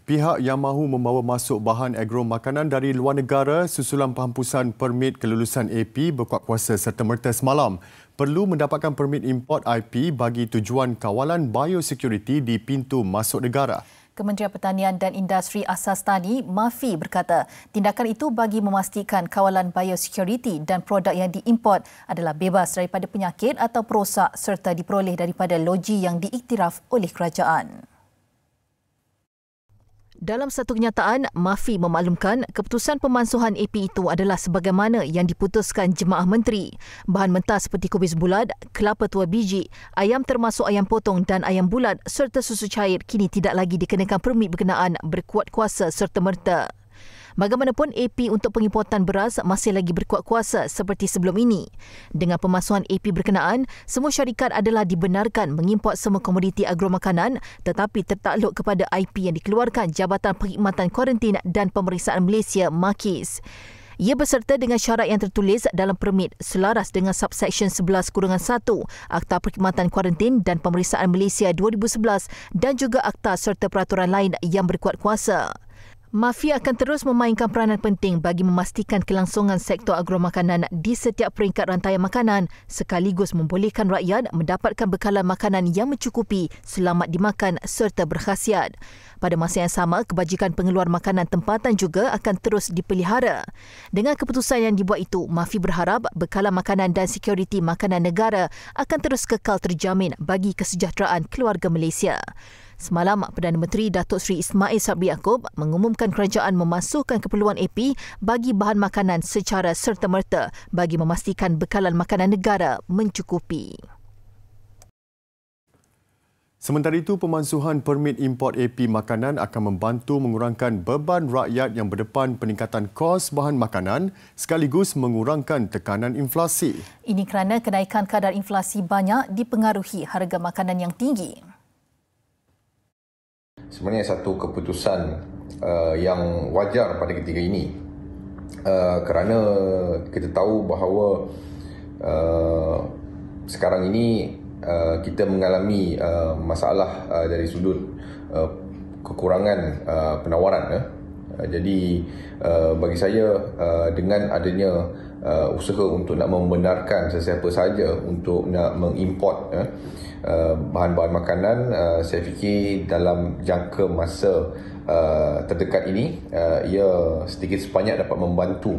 pihak yang mahu membawa masuk bahan agro makanan dari luar negara susulan penghapusan permit kelulusan AP berkuat kuasa serta-merta semalam perlu mendapatkan permit import IP bagi tujuan kawalan biosecurity di pintu masuk negara. Kementerian Pertanian dan Industri Asas Tani, MAFI berkata, tindakan itu bagi memastikan kawalan biosecurity dan produk yang diimport adalah bebas daripada penyakit atau perosak serta diperoleh daripada loji yang diiktiraf oleh kerajaan. Dalam satu kenyataan, MAFI memaklumkan keputusan pemansuhan AP itu adalah sebagaimana yang diputuskan Jemaah Menteri. Bahan mentah seperti kubis bulat, kelapa tua biji, ayam termasuk ayam potong dan ayam bulat serta susu cair kini tidak lagi dikenakan permit berkenaan berkuat kuasa serta-merta. Bagaimanapun, AP untuk pengimportan beras masih lagi berkuat kuasa seperti sebelum ini. Dengan pemansuhan AP berkenaan, semua syarikat adalah dibenarkan mengimport semua komoditi agromakanan tetapi tertakluk kepada IP yang dikeluarkan Jabatan Perkhidmatan Kuarantin dan Pemeriksaan Malaysia (MAKIS). Ia berserta dengan syarat yang tertulis dalam permit selaras dengan subsection 11-1 Akta Perkhidmatan Kuarantin dan Pemeriksaan Malaysia 2011 dan juga akta serta peraturan lain yang berkuat kuasa. MAFI akan terus memainkan peranan penting bagi memastikan kelangsungan sektor agromakanan di setiap peringkat rantaian makanan sekaligus membolehkan rakyat mendapatkan bekalan makanan yang mencukupi, selamat dimakan serta berkhasiat. Pada masa yang sama, kebajikan pengeluar makanan tempatan juga akan terus dipelihara. Dengan keputusan yang dibuat itu, MAFI berharap bekalan makanan dan sekuriti makanan negara akan terus kekal terjamin bagi kesejahteraan keluarga Malaysia. Semalam, Perdana Menteri Datuk Seri Ismail Sabri Yaakob mengumumkan kerajaan memasukkan keperluan AP bagi bahan makanan secara serta-merta bagi memastikan bekalan makanan negara mencukupi. Sementara itu, pemansuhan permit import AP makanan akan membantu mengurangkan beban rakyat yang berdepan peningkatan kos bahan makanan sekaligus mengurangkan tekanan inflasi. Ini kerana kenaikan kadar inflasi banyak dipengaruhi harga makanan yang tinggi. Sebenarnya satu keputusan yang wajar pada ketika ini kerana kita tahu bahawa sekarang ini kita mengalami masalah dari sudut kekurangan penawaran. Jadi bagi saya dengan adanya usaha untuk nak membenarkan sesiapa saja untuk nak mengimport bahan-bahan makanan, saya fikir dalam jangka masa terdekat ini ia sedikit sebanyak dapat membantu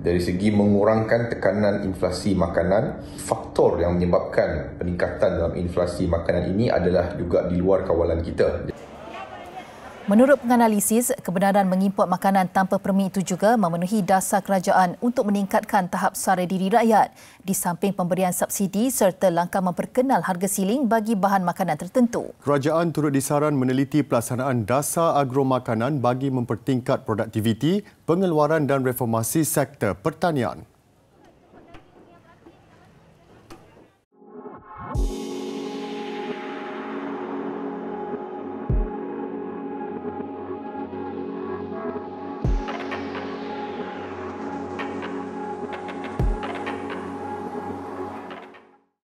dari segi mengurangkan tekanan inflasi makanan. Faktor yang menyebabkan peningkatan dalam inflasi makanan ini adalah juga di luar kawalan kita. Menurut penganalisis, kebenaran mengimport makanan tanpa permit itu juga memenuhi dasar kerajaan untuk meningkatkan tahap sara diri rakyat di samping pemberian subsidi serta langkah memperkenal harga siling bagi bahan makanan tertentu. Kerajaan turut disaran meneliti pelaksanaan dasar agromakanan bagi mempertingkat produktiviti, pengeluaran dan reformasi sektor pertanian.